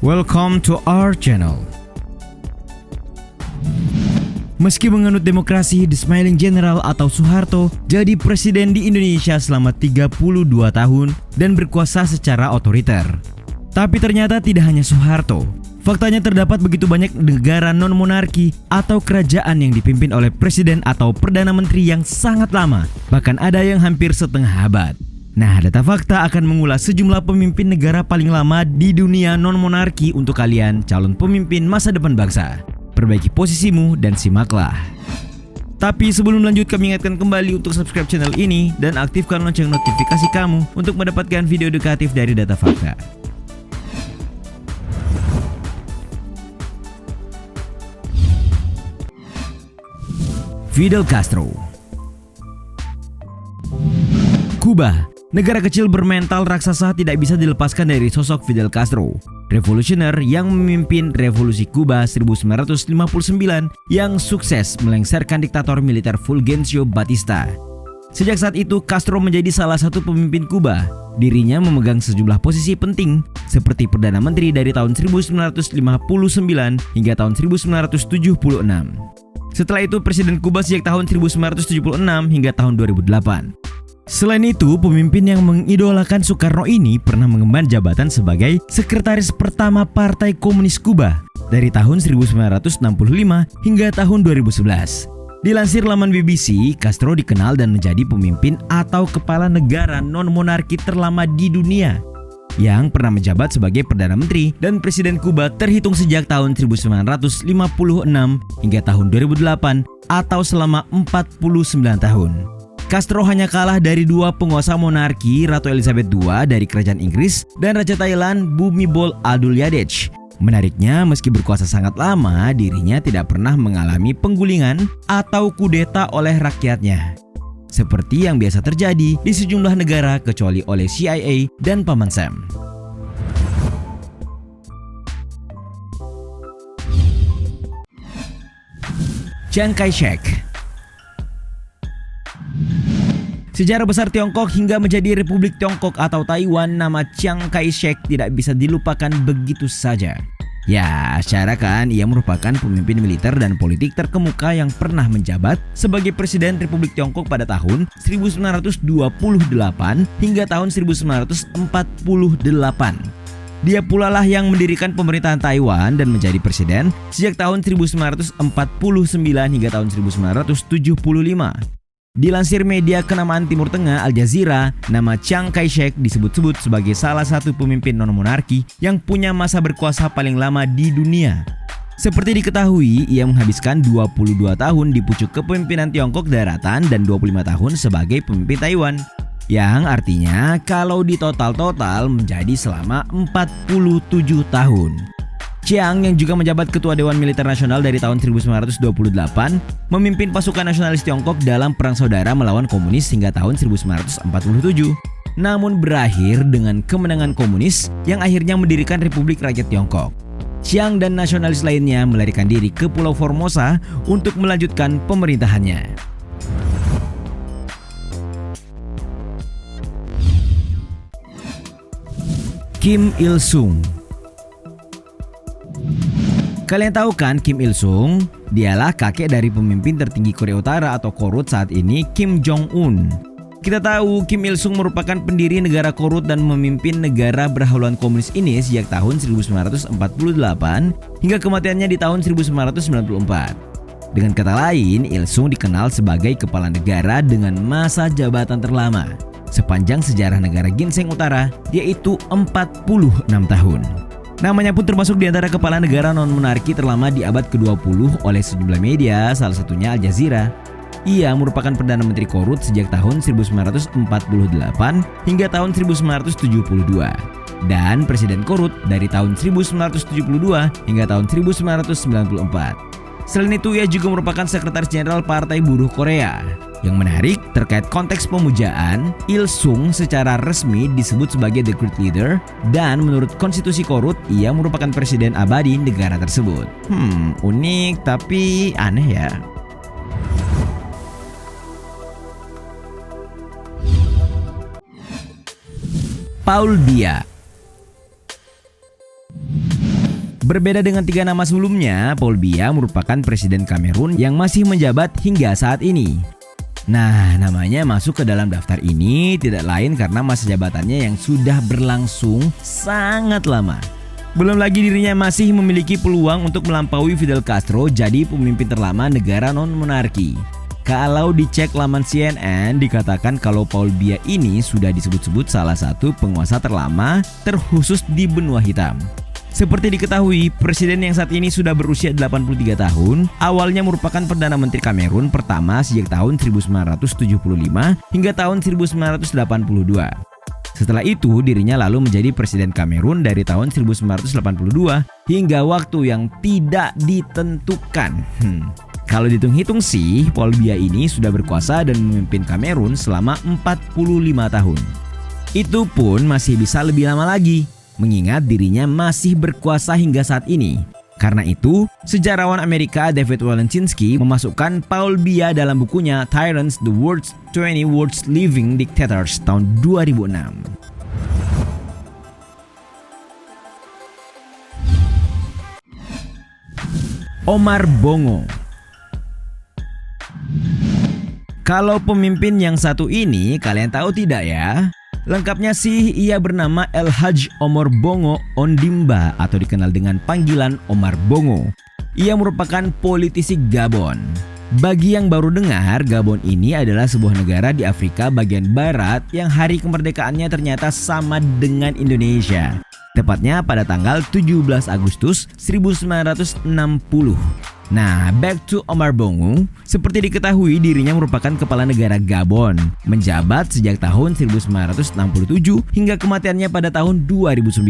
Welcome to our channel. Meski menganut demokrasi, The Smiling General atau Soeharto jadi presiden di Indonesia selama 32 tahun dan berkuasa secara otoriter. Tapi ternyata tidak hanya Soeharto. Faktanya terdapat begitu banyak negara non-monarki atau kerajaan yang dipimpin oleh presiden atau perdana menteri yang sangat lama, bahkan ada yang hampir setengah abad. Nah, Data Fakta akan mengulas sejumlah pemimpin negara paling lama di dunia non-monarki untuk kalian calon pemimpin masa depan bangsa. Perbaiki posisimu dan simaklah. Tapi sebelum lanjut, kami ingatkan kembali untuk subscribe channel ini dan aktifkan lonceng notifikasi kamu untuk mendapatkan video edukatif dari Data Fakta. Fidel Castro. Kuba, negara kecil bermental raksasa, tidak bisa dilepaskan dari sosok Fidel Castro, revolusioner yang memimpin revolusi Kuba 1959 yang sukses melengsarkan diktator militer Fulgencio Batista. Sejak saat itu, Castro menjadi salah satu pemimpin Kuba. Dirinya memegang sejumlah posisi penting seperti Perdana Menteri dari tahun 1959 hingga tahun 1976. Setelah itu, Presiden Kuba sejak tahun 1976 hingga tahun 2008. Selain itu, pemimpin yang mengidolakan Soekarno ini pernah mengemban jabatan sebagai sekretaris pertama Partai Komunis Kuba dari tahun 1965 hingga tahun 2011. Dilansir laman BBC, Castro dikenal dan menjadi pemimpin atau kepala negara non-monarki terlama di dunia yang pernah menjabat sebagai Perdana Menteri dan Presiden Kuba terhitung sejak tahun 1956 hingga tahun 2008 atau selama 49 tahun. Castro hanya kalah dari dua penguasa monarki, Ratu Elizabeth II dari Kerajaan Inggris dan Raja Thailand Bhumibol Adulyadej. Menariknya, meski berkuasa sangat lama, dirinya tidak pernah mengalami penggulingan atau kudeta oleh rakyatnya, seperti yang biasa terjadi di sejumlah negara kecuali oleh CIA dan Paman Sam. Chiang Kai-shek. Sejarah besar Tiongkok hingga menjadi Republik Tiongkok atau Taiwan, nama Chiang Kai-shek tidak bisa dilupakan begitu saja. Ya, secara kan ia merupakan pemimpin militer dan politik terkemuka yang pernah menjabat sebagai Presiden Republik Tiongkok pada tahun 1928 hingga tahun 1948. Dia pula lah yang mendirikan pemerintahan Taiwan dan menjadi presiden sejak tahun 1949 hingga tahun 1975. Dilansir media kenamaan Timur Tengah Al Jazeera, nama Chiang Kai-shek disebut-sebut sebagai salah satu pemimpin non-monarki yang punya masa berkuasa paling lama di dunia. Seperti diketahui, ia menghabiskan 22 tahun di pucuk kepemimpinan Tiongkok Daratan dan 25 tahun sebagai pemimpin Taiwan. Yang artinya kalau di total menjadi selama 47 tahun. Chiang yang juga menjabat Ketua Dewan Militer Nasional dari tahun 1928 memimpin pasukan nasionalis Tiongkok dalam Perang Saudara melawan komunis hingga tahun 1947. Namun berakhir dengan kemenangan komunis yang akhirnya mendirikan Republik Rakyat Tiongkok. Chiang dan nasionalis lainnya melarikan diri ke Pulau Formosa untuk melanjutkan pemerintahannya. Kim Il-sung. Kalian tahu kan Kim Il-sung? Dialah kakek dari pemimpin tertinggi Korea Utara atau Korut saat ini, Kim Jong-un. Kita tahu Kim Il-sung merupakan pendiri negara Korut dan memimpin negara berhaluan komunis ini sejak tahun 1948 hingga kematiannya di tahun 1994. Dengan kata lain, Il-sung dikenal sebagai kepala negara dengan masa jabatan terlama sepanjang sejarah negara Ginseng Utara, yaitu 46 tahun. Namanya pun termasuk di antara kepala negara non-monarki terlama di abad ke-20 oleh sejumlah media, salah satunya Al Jazeera. Ia merupakan Perdana Menteri Korut sejak tahun 1948 hingga tahun 1972 dan Presiden Korut dari tahun 1972 hingga tahun 1994. Selain itu, ia juga merupakan Sekretaris Jenderal Partai Buruh Korea. Yang menarik, terkait konteks pemujaan, Il-sung secara resmi disebut sebagai The Great Leader dan menurut konstitusi Korut, ia merupakan presiden abadi negara tersebut. Unik tapi aneh ya. Paul Biya. Berbeda dengan 3 nama sebelumnya, Paul Biya merupakan presiden Kamerun yang masih menjabat hingga saat ini. Nah, namanya masuk ke dalam daftar ini tidak lain karena masa jabatannya yang sudah berlangsung sangat lama. Belum lagi dirinya masih memiliki peluang untuk melampaui Fidel Castro jadi pemimpin terlama negara non-monarki. Kalau dicek laman CNN, dikatakan kalau Paul Biya ini sudah disebut-sebut salah satu penguasa terlama terkhusus di benua hitam. Seperti diketahui, presiden yang saat ini sudah berusia 83 tahun, awalnya merupakan Perdana Menteri Kamerun pertama sejak tahun 1975 hingga tahun 1982. Setelah itu, dirinya lalu menjadi presiden Kamerun dari tahun 1982 hingga waktu yang tidak ditentukan. Kalau dihitung-hitung sih, Paul Biya ini sudah berkuasa dan memimpin Kamerun selama 45 tahun. Itu pun masih bisa lebih lama lagi, mengingat dirinya masih berkuasa hingga saat ini. Karena itu, sejarawan Amerika David Wallechinsky memasukkan Paul Biya dalam bukunya Tyrants: The World's 20 Worst Living Dictators tahun 2006. Omar Bongo. Kalau pemimpin yang satu ini kalian tahu tidak ya? Lengkapnya sih ia bernama El Hadj Omar Bongo Ondimba atau dikenal dengan panggilan Omar Bongo. Ia merupakan politisi Gabon. Bagi yang baru dengar, Gabon ini adalah sebuah negara di Afrika bagian barat yang hari kemerdekaannya ternyata sama dengan Indonesia. Tepatnya pada tanggal 17 Agustus 1960. Nah, back to Omar Bongo. Seperti diketahui, dirinya merupakan kepala negara Gabon, menjabat sejak tahun 1967 hingga kematiannya pada tahun 2009.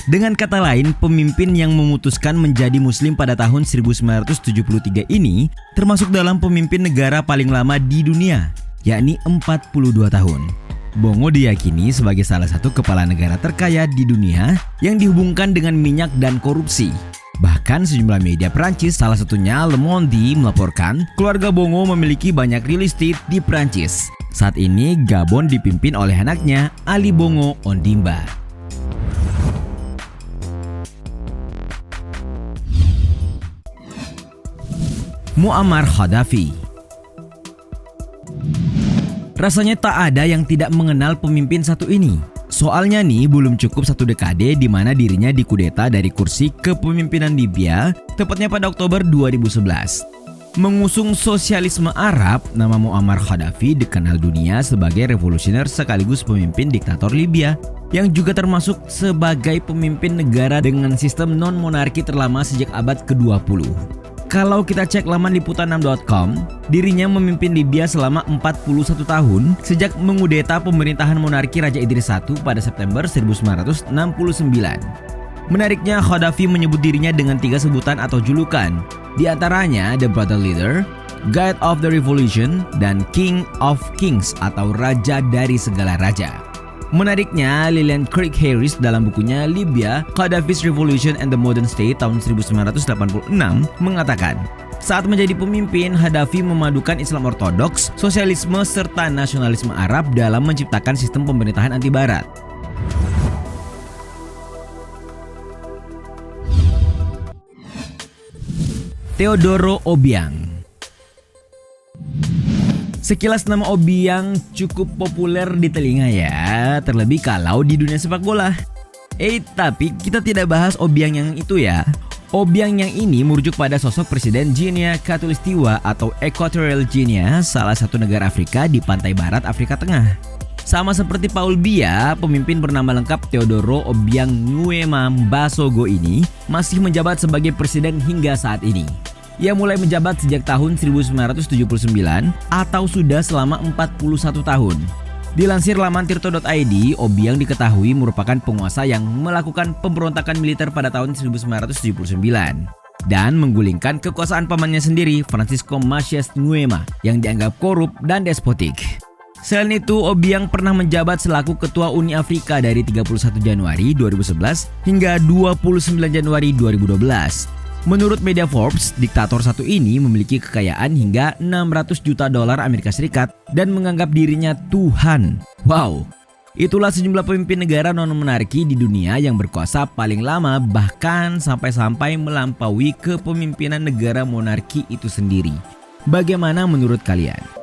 Dengan kata lain, pemimpin yang memutuskan menjadi muslim pada tahun 1973 ini termasuk dalam pemimpin negara paling lama di dunia, yakni 42 tahun. Bongo diyakini sebagai salah satu kepala negara terkaya di dunia yang dihubungkan dengan minyak dan korupsi. Bahkan sejumlah media Prancis, salah satunya Le Monde, melaporkan keluarga Bongo memiliki banyak real estate di Prancis. Saat ini Gabon dipimpin oleh anaknya Ali Bongo Ondimba. Muammar Gaddafi. Rasanya tak ada yang tidak mengenal pemimpin satu ini. Soalnya nih belum cukup satu dekade di mana dirinya dikudeta dari kursi kepemimpinan Libya tepatnya pada Oktober 2011. Mengusung sosialisme Arab, nama Muammar Gaddafi dikenal dunia sebagai revolusioner sekaligus pemimpin diktator Libya yang juga termasuk sebagai pemimpin negara dengan sistem non-monarki terlama sejak abad ke-20. Kalau kita cek laman liputan6.com, dirinya memimpin Libya selama 41 tahun sejak mengudeta pemerintahan monarki Raja Idris I pada September 1969. Menariknya, Gaddafi menyebut dirinya dengan 3 sebutan atau julukan, di antaranya The Brother Leader, Guide of the Revolution, dan King of Kings atau Raja dari segala raja. Menariknya, Lillian Craig Harris dalam bukunya Libya, Gaddafi's Revolution and the Modern State tahun 1986 mengatakan, saat menjadi pemimpin, Gaddafi memadukan Islam Ortodoks, sosialisme, serta nasionalisme Arab dalam menciptakan sistem pemerintahan anti-Barat. Teodoro Obiang. Sekilas nama Obiang cukup populer di telinga ya, terlebih kalau di dunia sepak bola. Tapi kita tidak bahas Obiang yang itu ya. Obiang yang ini merujuk pada sosok Presiden Guinea Khatulistiwa atau Equatorial Guinea, salah satu negara Afrika di pantai barat Afrika Tengah. Sama seperti Paul Biya, pemimpin bernama lengkap Teodoro Obiang Nguema Mbasogo ini masih menjabat sebagai presiden hingga saat ini. Ia mulai menjabat sejak tahun 1979 atau sudah selama 41 tahun. Dilansir laman tirto.id, Obiang diketahui merupakan penguasa yang melakukan pemberontakan militer pada tahun 1979 dan menggulingkan kekuasaan pamannya sendiri, Francisco Macias Nguema, yang dianggap korup dan despotik. Selain itu, Obiang pernah menjabat selaku Ketua Uni Afrika dari 31 Januari 2011 hingga 29 Januari 2012. Menurut media Forbes, diktator satu ini memiliki kekayaan hingga 600 juta dolar Amerika Serikat dan menganggap dirinya Tuhan. Wow, Itulah sejumlah pemimpin negara non-monarki di dunia yang berkuasa paling lama, bahkan sampai-sampai melampaui kepemimpinan negara monarki itu sendiri. Bagaimana menurut kalian?